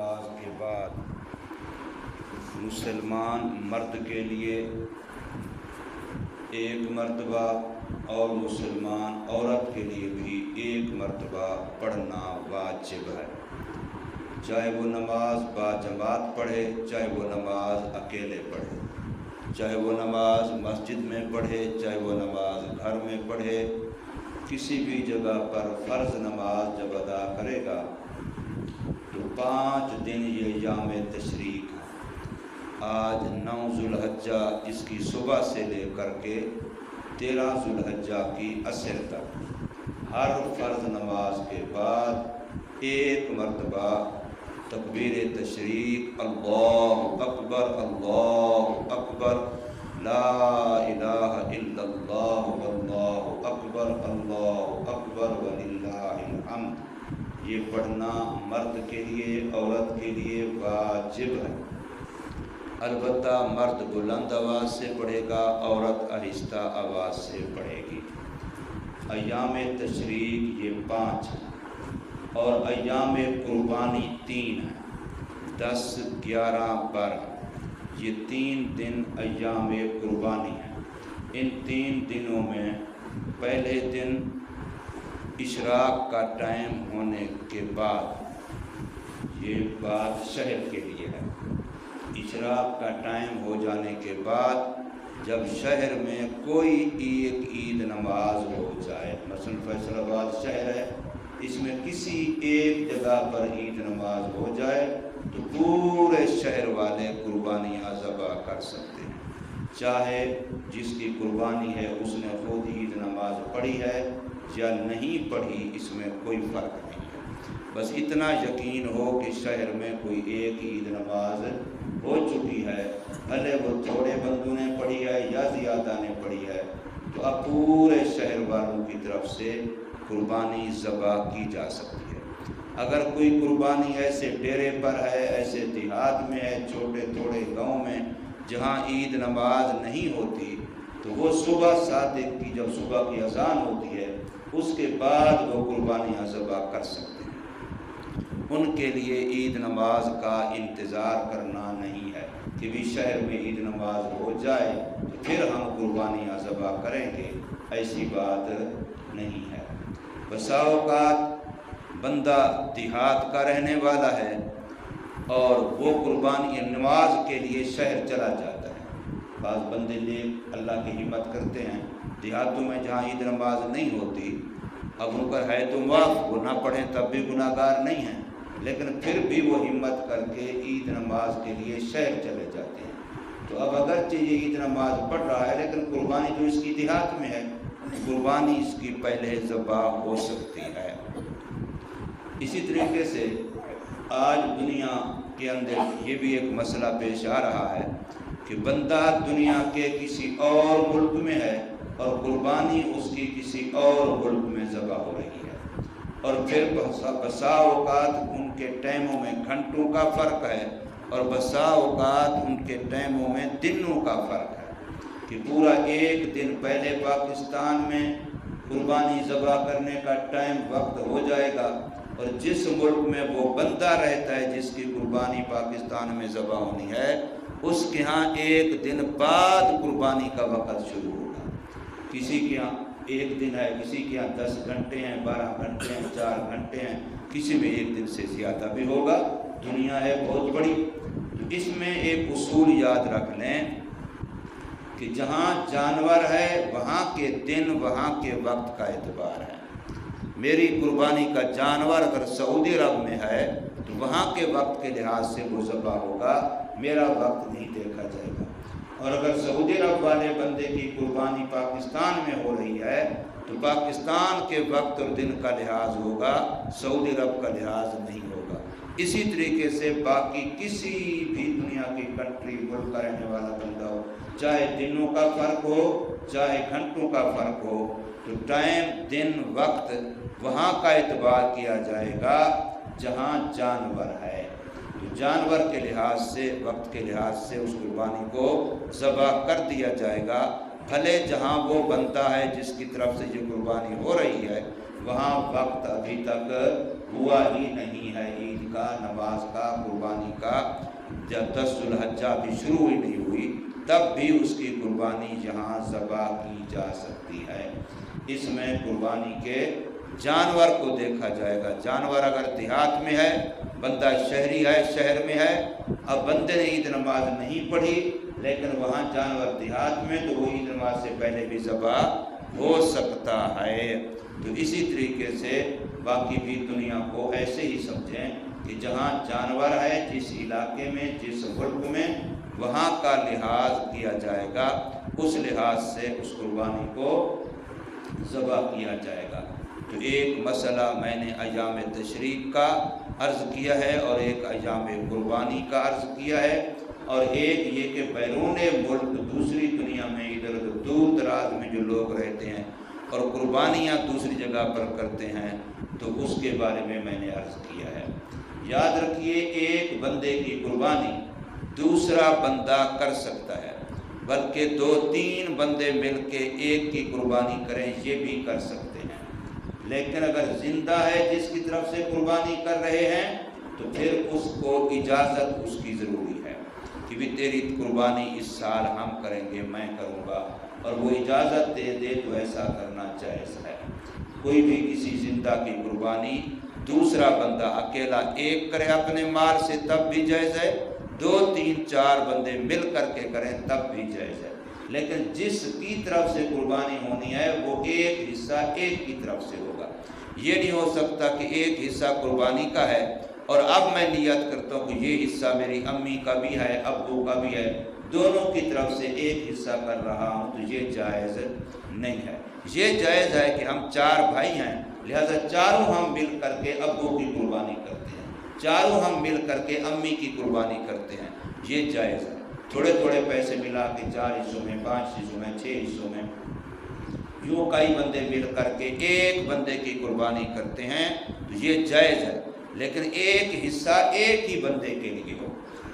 نماز کے بعد مسلمان مرد کے لیے ایک مرتبہ اور مسلمان عورت کے لیے بھی ایک مرتبہ پڑھنا واجب ہے، چاہے وہ نماز باجماعت پڑھے، چاہے وہ نماز اکیلے پڑھے، چاہے وہ نماز مسجد میں پڑھے، چاہے وہ نماز گھر میں پڑھے، کسی بھی جگہ پر فرض نماز جب ادا کرے گا تو 5 دن یہ ایام تشریق ہے۔ آج 9 ذوالحجہ اس کی صبح سے لے کر کے 13 ذوالحجہ کی عصر تک ہر فرض نماز کے بعد ایک مرتبہ تکبیر تشریق اللہ اکبر لا الہ الا اللہ واللہ اکبر وللہ الحمد، یہ پڑھنا مرد کے لیے عورت کے لیے واجب ہے۔ البتہ مرد بلند آواز سے پڑھے گا، عورت آہستہ آواز سے پڑھے گی۔ ایام تشریق یہ 5 ہیں اور ایام قربانی 3 ہیں، 10، 11، 12، یہ 3 دن ایام قربانی ہیں۔ ان 3 دنوں میں پہلے دن اشراق کا ٹائم ہونے کے بعد، یہ بات شہر کے لیے ہے، اشراق کا ٹائم ہو جانے کے بعد جب شہر میں کوئی ایک عید نماز ہو جائے، مثلا فیصل آباد شہر ہے، اس میں کسی ایک جگہ پر عید نماز ہو جائے تو پورے شہر والے قربانیاں ذبح کر سکتے ہیں، چاہے جس کی قربانی ہے اس نے خود عید نماز پڑھی ہے یا نہیں پڑھی، اس میں کوئی فرق نہیں ہے۔ بس اتنا یقین ہو کہ شہر میں کوئی ایک عید نماز ہو چکی ہے، بھلے وہ تھوڑے بندوں نے پڑھی ہے یا زیادہ نے پڑھی ہے، تو اب پورے شہر والوں کی طرف سے قربانی ذبح کی جا سکتی ہے۔ اگر کوئی قربانی ایسے ڈیرے پر ہے، ایسے دیہات میں ہے، چھوٹے تھوڑے گاؤں میں جہاں عید نماز نہیں ہوتی، تو وہ صبح صادق کی جب صبح کی اذان ہوتی ہے اس کے بعد وہ قربانیاں ذبح کر سکتے ہیں۔ ان کے لیے عید نماز کا انتظار کرنا نہیں ہے کہ بھی شہر میں عید نماز ہو جائے تو پھر ہم قربانیاں ذبح کریں گے، ایسی بات نہیں ہے۔ بسا اوقات بندہ دیہات کا رہنے والا ہے اور وہ قربانی نماز کے لیے شہر چلا جاتا ہے۔ بعض بندے نیک اللہ کی ہمت کرتے ہیں، دیہاتوں میں جہاں عید نماز نہیں ہوتی، اب ان کا ہے تو معاف، وہ نہ پڑھیں تب بھی گناہ گار نہیں ہیں، لیکن پھر بھی وہ ہمت کر کے عید نماز کے لیے شہر چلے جاتے ہیں۔ تو اب اگرچہ یہ عید نماز پڑھ رہا ہے لیکن قربانی جو اس کی دیہات میں ہے، قربانی اس کی پہلے ذبح ہو سکتی ہے۔ اسی طریقے سے آج دنیا کے اندر یہ بھی ایک مسئلہ پیش آ رہا ہے کہ بندہ دنیا کے کسی اور ملک میں ہے اور قربانی اس کی کسی اور ملک میں ذبح ہو رہی ہے، اور پھر بسا اوقات ان کے ٹائموں میں گھنٹوں کا فرق ہے اور بسا اوقات ان کے ٹائموں میں دنوں کا فرق ہے کہ پورا ایک دن پہلے پاکستان میں قربانی ذبح کرنے کا ٹائم وقت ہو جائے گا، اور جس ملک میں وہ بندہ رہتا ہے جس کی قربانی پاکستان میں ذبح ہونی ہے، اس کے ہاں ایک دن بعد قربانی کا وقت شروع ہوگا۔ کسی کے ہاں ایک دن ہے، کسی کے ہاں 10 گھنٹے ہیں، 12 گھنٹے ہیں، 4 گھنٹے ہیں، کسی میں ایک دن سے زیادہ بھی ہوگا۔ دنیا ہے بہت بڑی، تو اس میں ایک اصول یاد رکھ لیں کہ جہاں جانور ہے وہاں کے دن، وہاں کے وقت کا اعتبار ہے۔ میری قربانی کا جانور اگر سعودی عرب میں ہے تو وہاں کے وقت کے لحاظ سے وہ ذبح ہوگا، میرا وقت نہیں دیکھا جائے گا۔ اور اگر سعودی عرب والے بندے کی قربانی پاکستان میں ہو رہی ہے تو پاکستان کے وقت اور دن کا لحاظ ہوگا، سعودی عرب کا لحاظ نہیں ہوگا۔ اسی طریقے سے باقی کسی بھی دنیا کی کنٹری ملک کا رہنے والا بندہ ہو، چاہے دنوں کا فرق ہو چاہے گھنٹوں کا فرق ہو، تو ٹائم، دن، وقت وہاں کا اعتبار کیا جائے گا جہاں جانور ہے۔ تو جانور کے لحاظ سے، وقت کے لحاظ سے اس قربانی کو ذبح کر دیا جائے گا، بھلے جہاں وہ بنتا ہے جس کی طرف سے یہ قربانی ہو رہی ہے وہاں وقت ابھی تک ہوا ہی نہیں ہے عید کا، نماز کا، قربانی کا، جب 10 ذوالحجہ بھی شروع ہی نہیں ہوئی تب بھی اس کی قربانی یہاں ذبح کی جا سکتی ہے۔ اس میں قربانی کے جانور کو دیکھا جائے گا۔ جانور اگر دیہات میں ہے، بندہ شہری ہے، شہر میں ہے، اب بندے نے عید نماز نہیں پڑھی لیکن وہاں جانور دیہات میں، تو وہ عید نماز سے پہلے بھی ذبح ہو سکتا ہے۔ تو اسی طریقے سے باقی بھی دنیا کو ایسے ہی سمجھیں کہ جہاں جانور ہے، جس علاقے میں، جس ملک میں، وہاں کا لحاظ کیا جائے گا، اس لحاظ سے اس قربانی کو ذبح کیا جائے گا۔ تو ایک مسئلہ میں نے ایام تشریق کا عرض کیا ہے اور ایک ایام قربانی کا عرض کیا ہے، اور ایک یہ کہ بیرون ملک دوسری دنیا میں ادھر ادھر دور دراز میں جو لوگ رہتے ہیں اور قربانیاں دوسری جگہ پر کرتے ہیں، تو اس کے بارے میں نے عرض کیا ہے۔ یاد رکھیے ایک بندے کی قربانی دوسرا بندہ کر سکتا ہے، بلکہ 2-3 بندے مل کے ایک کی قربانی کریں یہ بھی کر سکتے ہیں، لیکن اگر زندہ ہے جس کی طرف سے قربانی کر رہے ہیں تو پھر اس کو اجازت اس کی ضروری ہے کہ بھی تیری قربانی اس سال ہم کریں گے، میں کروں گا، اور وہ اجازت دے دے تو ایسا کرنا جائز ہے۔ کوئی بھی کسی زندہ کی قربانی دوسرا بندہ اکیلا ایک کرے اپنے مال سے تب بھی جائز ہے، 2-3-4 بندے مل کر کے کریں تب بھی جائز ہے، لیکن جس کی طرف سے قربانی ہونی ہے وہ ایک حصہ ایک کی طرف سے ہوگا۔ یہ نہیں ہو سکتا کہ ایک حصہ قربانی کا ہے اور اب میں نیت کرتا ہوں کہ یہ حصہ میری امی کا بھی ہے، ابو کا بھی ہے، دونوں کی طرف سے ایک حصہ کر رہا ہوں، تو یہ جائز نہیں ہے۔ یہ جائز ہے کہ ہم 4 بھائی ہیں، لہذا چاروں ہم مل کر کے ابو کی قربانی کرتے ہیں، چاروں ہم مل کر کے امی کی قربانی کرتے ہیں، یہ جائز ہے۔ تھوڑے تھوڑے پیسے ملا کے 4 حصوں میں، 5 حصوں میں، 6 حصوں میں، یوں کئی بندے مل کر کے ایک بندے کی قربانی کرتے ہیں تو یہ جائز ہے، لیکن ایک حصہ ایک ہی بندے کے لیے ہو۔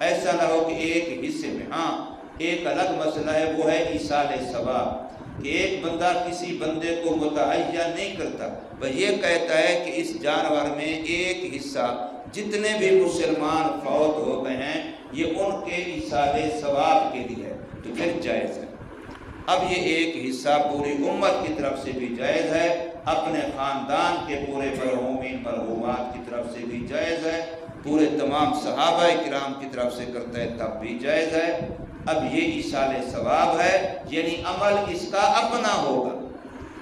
ایسا نہ ہو کہ ایک حصے میں، ہاں ایک الگ مسئلہ ہے، وہ ہے ایصال ثواب، کہ ایک بندہ کسی بندے کو متعین نہیں کرتا، وہ یہ کہتا ہے کہ اس جانور میں ایک حصہ جتنے بھی مسلمان فوت ہو گئے ہیں یہ ان کے ایصال ثواب کے لیے ہے، تو پھر جائز ہے۔ اب یہ ایک حصہ پوری امت کی طرف سے بھی جائز ہے، اپنے خاندان کے پورے مرحومین مرحومات کی طرف سے بھی جائز ہے، پورے تمام صحابہ کرام کی طرف سے کرتا ہے تب بھی جائز ہے۔ اب یہ ایصال ثواب ہے، یعنی عمل اس کا اپنا ہوگا،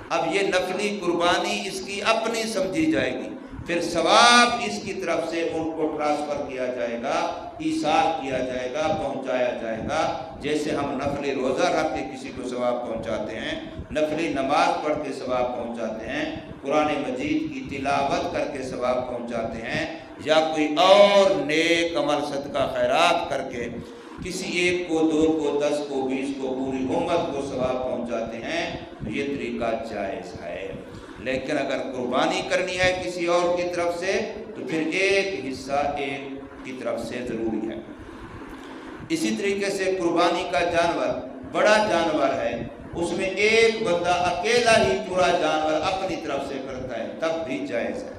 اب یہ نفلی قربانی اس کی اپنی سمجھی جائے گی، پھر ثواب اس کی طرف سے ان کو ٹرانسفر کیا جائے گا، ایصال کیا جائے گا، پہنچایا جائے گا۔ جیسے ہم نفلی روزہ رکھ کے کسی کو ثواب پہنچاتے ہیں، نفلی نماز پڑھ کے ثواب پہنچاتے ہیں، قرآن مجید کی تلاوت کر کے ثواب پہنچاتے ہیں، یا کوئی اور نیک عمل صدقہ خیرات کر کے کسی ایک کو، 2 کو، 10 کو، 20 کو، پوری امت کو ثواب پہنچاتے ہیں، تو یہ طریقہ جائز ہے۔ لیکن اگر قربانی کرنی ہے کسی اور کی طرف سے تو پھر ایک حصہ ایک کی طرف سے ضروری ہے۔ اسی طریقے سے قربانی کا جانور بڑا جانور ہے، اس میں ایک بندہ اکیلا ہی پورا جانور اپنی طرف سے کرتا ہے تب بھی جائز ہے،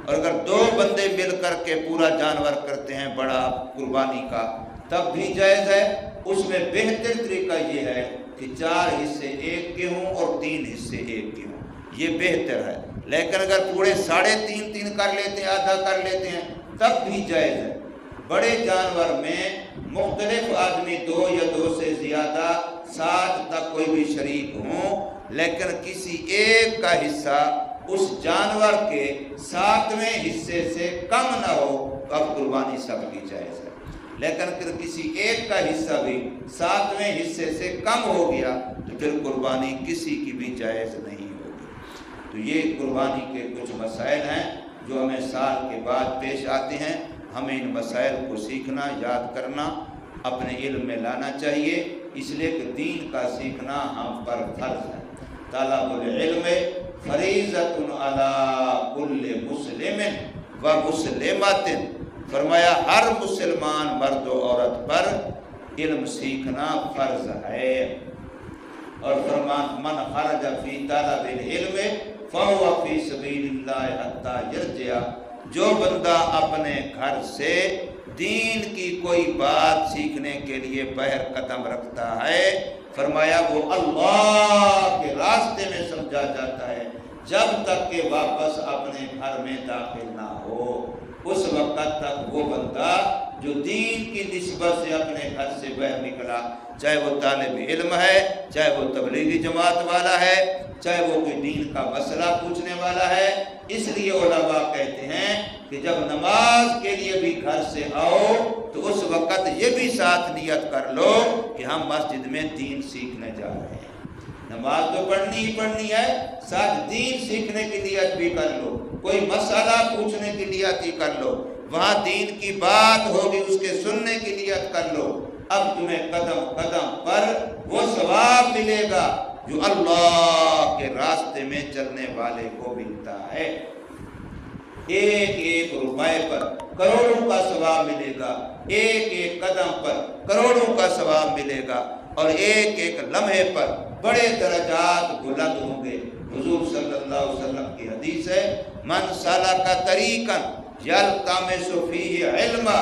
اور اگر 2 بندے مل کر کے پورا جانور کرتے ہیں بڑا قربانی کا تب بھی جائز ہے۔ اس میں بہتر طریقہ یہ ہے کہ 4 حصے ایک کے ہوں اور 3 حصے ایک کے ہوں، یہ بہتر ہے۔ لیکن اگر پورے 3.5 کر لیتے ہیں، آدھا کر لیتے ہیں تب بھی جائز ہے۔ بڑے جانور میں مختلف آدمی 2 یا 2 سے زیادہ 7 تک کوئی بھی شریک ہوں، لیکن کسی ایک کا حصہ اس جانور کے 7ویں حصے سے کم نہ ہو تو اب قربانی سب کی جائز ہے، لیکن اگر کسی ایک کا حصہ بھی 7ویں حصے سے کم ہو گیا تو پھر قربانی کسی کی بھی جائز نہیں ہوگی۔ تو یہ قربانی کے کچھ مسائل ہیں جو ہمیں سال کے بعد پیش آتے ہیں، ہمیں ان مسائل کو سیکھنا، یاد کرنا، اپنے علم میں لانا چاہیے، اس لیے کہ دین کا سیکھنا ہم پر فرض ہے۔ طلب العلم فریضۃ علی کل مسلم و مسلمۃ، فرمایا ہر مسلمان مرد و عورت پر علم سیکھنا فرض ہے، اور فرمان من خرج فی طلب العلم فَهُوَ فِي سَبِيلِ اللَّهِ حَتَّى يَرْجِعَ، جو بندہ اپنے گھر سے دین کی کوئی بات سیکھنے کے لیے باہر قدم رکھتا ہے، فرمایا وہ اللہ کے راستے میں سمجھا جاتا ہے جب تک کہ واپس اپنے گھر میں داخل نہ ہو۔ اس وقت تک وہ بندہ جو دین کی نسبت سے اپنے گھر سے باہر نکلا، چاہے وہ طالب علم ہے، چاہے وہ تبلیغی جماعت والا ہے، چاہے وہ کوئی دین کا مسئلہ پوچھنے والا ہے، اس لیے علماء کہتے ہیں کہ جب نماز کے لیے بھی گھر سے آؤ تو اس وقت یہ بھی ساتھ نیت کر لو کہ ہم مسجد میں دین سیکھنے جا رہے ہیں۔ نماز تو پڑھنی ہی پڑھنی ہے، ساتھ دین سیکھنے کی نیت بھی کر لو، کوئی مسئلہ پوچھنے کی نیت ہی کر لو، وہاں دین کی بات ہوگی اس کے سننے کی نیت کر لو۔ اب تمہیں قدم قدم پر وہ ثواب ملے گا جو اللہ کے راستے میں چلنے والے کو ملتا ہے۔ ایک ایک روپے پر کروڑوں کا ثواب ملے گا، ایک ایک قدم پر کروڑوں کا ثواب ملے گا، اور ایک ایک لمحے پر بڑے درجات بلند ہوں گے۔ حضور صلی اللہ علیہ وسلم کی حدیث ہے، من سلک طریقا یلتمس فیہ علما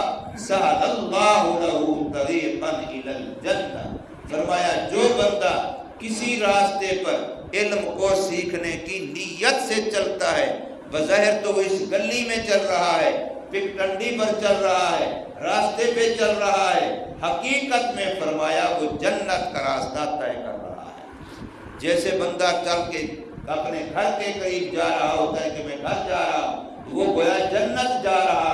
سہل اللہ لہ طریقا الی الجنہ، فرمایا جو بندہ کسی راستے پر علم کو سیکھنے کی نیت سے چلتا ہے، بظاہر تو وہ اس گلی میں چل رہا ہے، پک ٹنڈی پر چل رہا ہے، راستے پہ چل رہا ہے، حقیقت میں فرمایا وہ جنت کا راستہ طے کر رہا ہے۔ جیسے بندہ چل کے اپنے گھر کے قریب جا رہا ہوتا ہے کہ میں گھر جا رہا ہوں، وہ گویا جنت جا رہا ہے۔